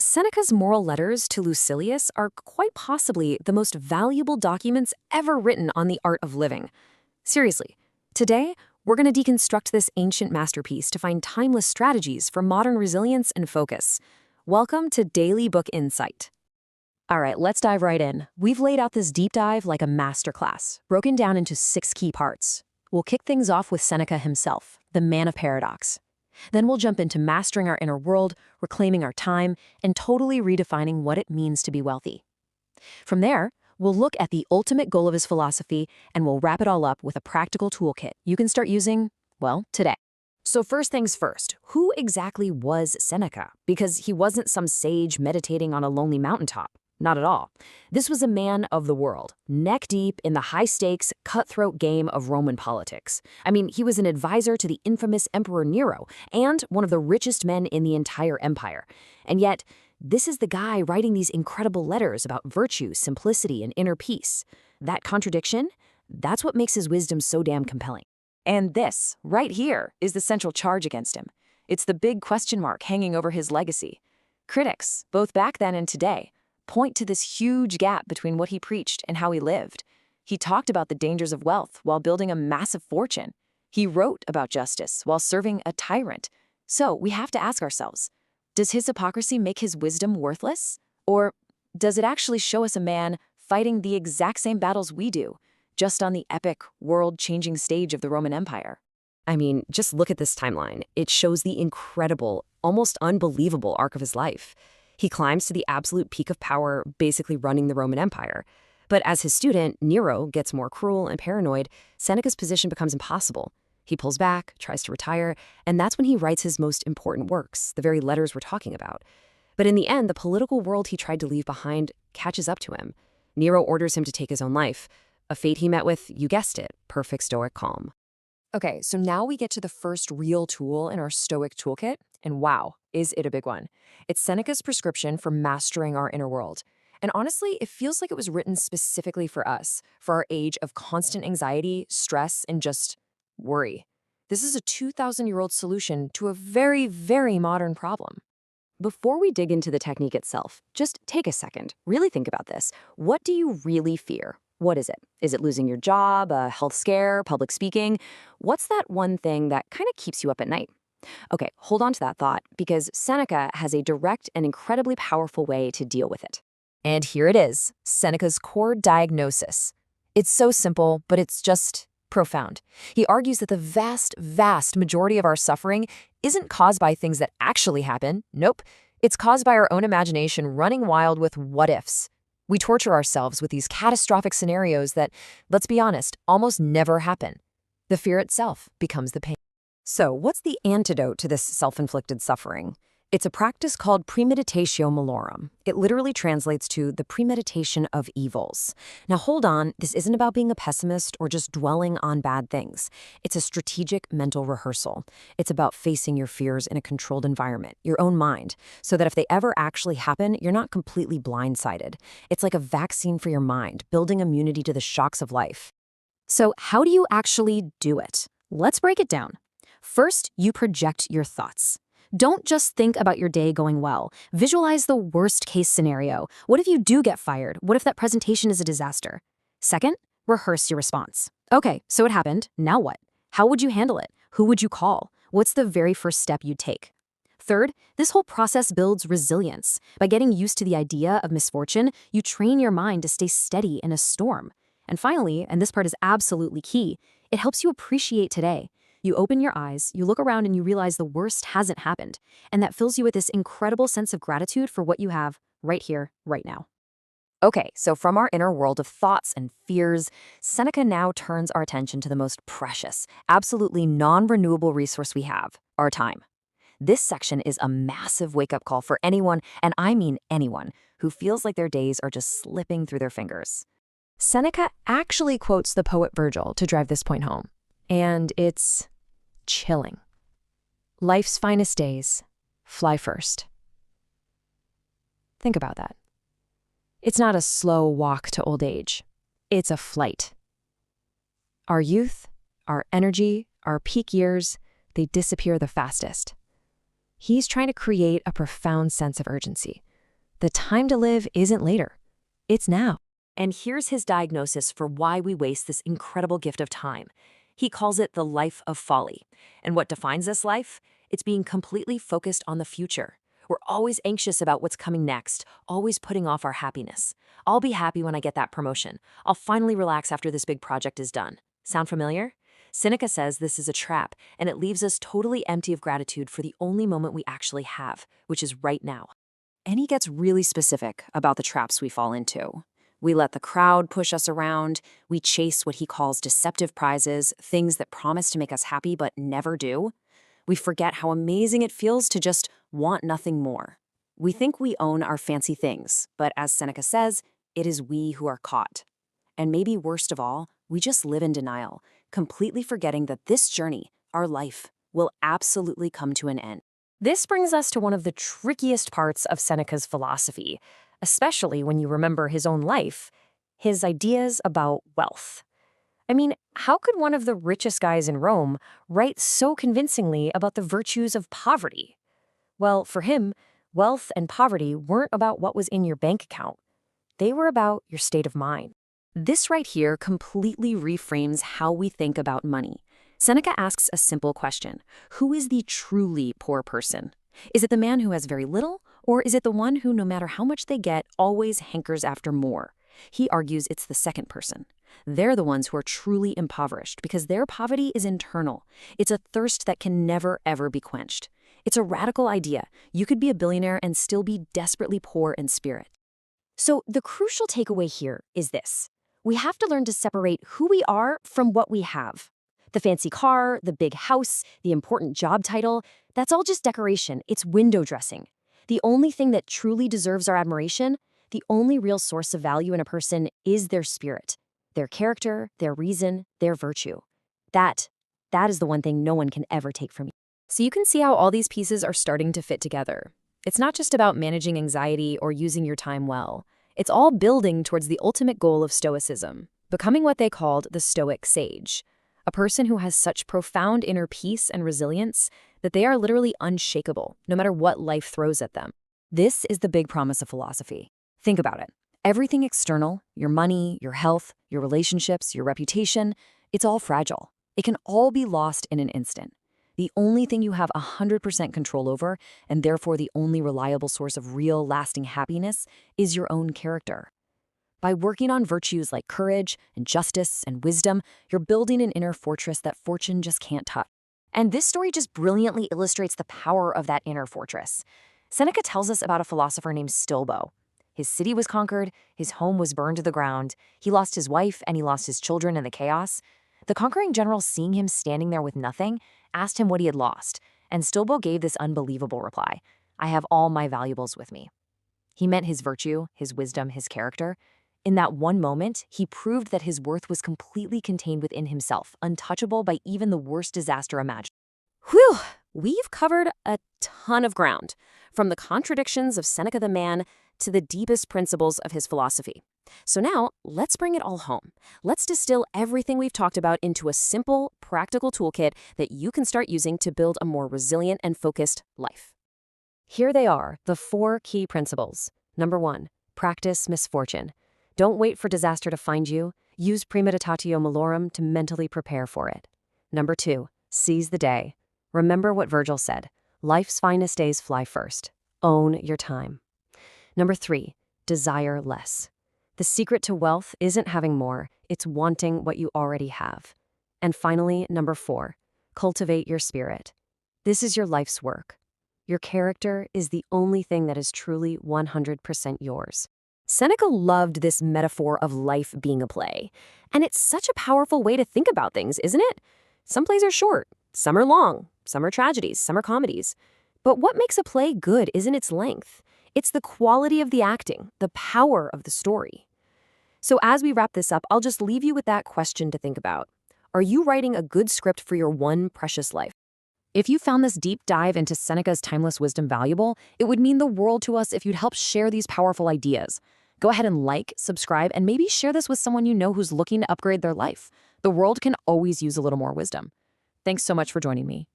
Seneca's moral letters to Lucilius are quite possibly the most valuable documents ever written on the art of living. Seriously, today, we're going to deconstruct this ancient masterpiece to find timeless strategies for modern resilience and focus. Welcome to Daily Book Insight. All right, let's dive right in. We've laid out this deep dive like a masterclass, broken down into 6 key parts. We'll kick things off with Seneca himself, the man of paradox. Then we'll jump into mastering our inner world, reclaiming our time, and totally redefining what it means to be wealthy. From there, we'll look at the ultimate goal of his philosophy, and we'll wrap it all up with a practical toolkit you can start using, well, today. So first things first, who exactly was Seneca? Because he wasn't some sage meditating on a lonely mountaintop. Not at all. This was a man of the world, neck deep in the high-stakes, cutthroat game of Roman politics. I mean, he was an advisor to the infamous Emperor Nero and one of the richest men in the entire empire. And yet, this is the guy writing these incredible letters about virtue, simplicity, and inner peace. That contradiction, that's what makes his wisdom so damn compelling. And this, right here, is the central charge against him. It's the big question mark hanging over his legacy. Critics, both back then and today, point to this huge gap between what he preached and how he lived. He talked about the dangers of wealth while building a massive fortune. He wrote about justice while serving a tyrant. So we have to ask ourselves, does his hypocrisy make his wisdom worthless? Or does it actually show us a man fighting the exact same battles we do, just on the epic, world-changing stage of the Roman Empire? I mean, just look at this timeline. It shows the incredible, almost unbelievable arc of his life. He climbs to the absolute peak of power, basically running the Roman Empire. But as his student, Nero, gets more cruel and paranoid, Seneca's position becomes impossible. He pulls back, tries to retire, and that's when he writes his most important works, the very letters we're talking about. But in the end, the political world he tried to leave behind catches up to him. Nero orders him to take his own life, a fate he met with, you guessed it, perfect Stoic calm. Okay, so now we get to the first real tool in our Stoic toolkit, and wow, is it a big one. It's Seneca's prescription for mastering our inner world. And honestly, it feels like it was written specifically for us, for our age of constant anxiety, stress, and just worry. This is a 2,000-year-old solution to a very, very modern problem. Before we dig into the technique itself, just take a second, really think about this. What do you really fear? What is it? Is it losing your job, a health scare, public speaking? What's that one thing that kind of keeps you up at night? Okay, hold on to that thought, because Seneca has a direct and incredibly powerful way to deal with it. And here it is, Seneca's core diagnosis. It's so simple, but it's just profound. He argues that the vast, vast majority of our suffering isn't caused by things that actually happen. Nope. It's caused by our own imagination running wild with what-ifs. We torture ourselves with these catastrophic scenarios that, let's be honest, almost never happen. The fear itself becomes the pain. So, what's the antidote to this self-inflicted suffering? It's a practice called premeditatio malorum. It literally translates to the premeditation of evils. Now hold on, this isn't about being a pessimist or just dwelling on bad things. It's a strategic mental rehearsal. It's about facing your fears in a controlled environment, your own mind, so that if they ever actually happen, you're not completely blindsided. It's like a vaccine for your mind, building immunity to the shocks of life. So how do you actually do it? Let's break it down. First, you project your thoughts. Don't just think about your day going well. Visualize the worst-case scenario. What if you do get fired? What if that presentation is a disaster? Second, rehearse your response. Okay, so it happened. Now what? How would you handle it? Who would you call? What's the very first step you'd take? Third, this whole process builds resilience. By getting used to the idea of misfortune, you train your mind to stay steady in a storm. And finally, and this part is absolutely key, it helps you appreciate today. You open your eyes, you look around, and you realize the worst hasn't happened. And that fills you with this incredible sense of gratitude for what you have right here, right now. Okay, so from our inner world of thoughts and fears, Seneca now turns our attention to the most precious, absolutely non-renewable resource we have, our time. This section is a massive wake-up call for anyone, and I mean anyone, who feels like their days are just slipping through their fingers. Seneca actually quotes the poet Virgil to drive this point home. And it's chilling. Life's finest days fly first. Think about that. It's not a slow walk to old age. It's a flight. Our youth, our energy, our peak years, they disappear the fastest. He's trying to create a profound sense of urgency. The time to live isn't later. It's now. And here's his diagnosis for why we waste this incredible gift of time. He calls it the life of folly. And what defines this life? It's being completely focused on the future. We're always anxious about what's coming next, always putting off our happiness. I'll be happy when I get that promotion. I'll finally relax after this big project is done. Sound familiar? Seneca says this is a trap, and it leaves us totally empty of gratitude for the only moment we actually have, which is right now. And he gets really specific about the traps we fall into. We let the crowd push us around. We chase what he calls deceptive prizes, things that promise to make us happy but never do. We forget how amazing it feels to just want nothing more. We think we own our fancy things, but as Seneca says, it is we who are caught. And maybe worst of all, we just live in denial, completely forgetting that this journey, our life, will absolutely come to an end. This brings us to one of the trickiest parts of Seneca's philosophy, especially when you remember his own life, his ideas about wealth. I mean, how could one of the richest guys in Rome write so convincingly about the virtues of poverty? Well, for him, wealth and poverty weren't about what was in your bank account. They were about your state of mind. This right here completely reframes how we think about money. Seneca asks a simple question. Who is the truly poor person? Is it the man who has very little, or is it the one who, no matter how much they get, always hankers after more? He argues it's the second person. They're the ones who are truly impoverished because their poverty is internal. It's a thirst that can never, ever be quenched. It's a radical idea. You could be a billionaire and still be desperately poor in spirit. So the crucial takeaway here is this. We have to learn to separate who we are from what we have. The fancy car, the big house, the important job title, that's all just decoration. It's window dressing. The only thing that truly deserves our admiration, the only real source of value in a person is their spirit, their character, their reason, their virtue. That is the one thing no one can ever take from you. So you can see how all these pieces are starting to fit together. It's not just about managing anxiety or using your time well. It's all building towards the ultimate goal of Stoicism, becoming what they called the Stoic sage, a person who has such profound inner peace and resilience that they are literally unshakable, no matter what life throws at them. This is the big promise of philosophy. Think about it. Everything external, your money, your health, your relationships, your reputation, it's all fragile. It can all be lost in an instant. The only thing you have 100% control over, and therefore the only reliable source of real, lasting happiness, is your own character. By working on virtues like courage and justice and wisdom, you're building an inner fortress that fortune just can't touch. And this story just brilliantly illustrates the power of that inner fortress. Seneca tells us about a philosopher named Stolbo. His city was conquered, his home was burned to the ground, he lost his wife and he lost his children in the chaos. The conquering general, seeing him standing there with nothing, asked him what he had lost, and Stolbo gave this unbelievable reply: "I have all my valuables with me." He meant his virtue, his wisdom, his character. In that one moment, he proved that his worth was completely contained within himself, untouchable by even the worst disaster imaginable. Whew! We've covered a ton of ground, from the contradictions of Seneca the man to the deepest principles of his philosophy. So now, let's bring it all home. Let's distill everything we've talked about into a simple, practical toolkit that you can start using to build a more resilient and focused life. Here they are, the 4 key principles. Number 1, practice misfortune. Don't wait for disaster to find you. Use premeditatio malorum to mentally prepare for it. Number 2, seize the day. Remember what Virgil said, life's finest days fly first. Own your time. Number 3, desire less. The secret to wealth isn't having more, it's wanting what you already have. And finally, number 4, cultivate your spirit. This is your life's work. Your character is the only thing that is truly 100% yours. Seneca loved this metaphor of life being a play. And it's such a powerful way to think about things, isn't it? Some plays are short, some are long, some are tragedies, some are comedies. But what makes a play good isn't its length. It's the quality of the acting, the power of the story. So as we wrap this up, I'll just leave you with that question to think about. Are you writing a good script for your one precious life? If you found this deep dive into Seneca's timeless wisdom valuable, it would mean the world to us if you'd help share these powerful ideas. Go ahead and like, subscribe, and maybe share this with someone you know who's looking to upgrade their life. The world can always use a little more wisdom. Thanks so much for joining me.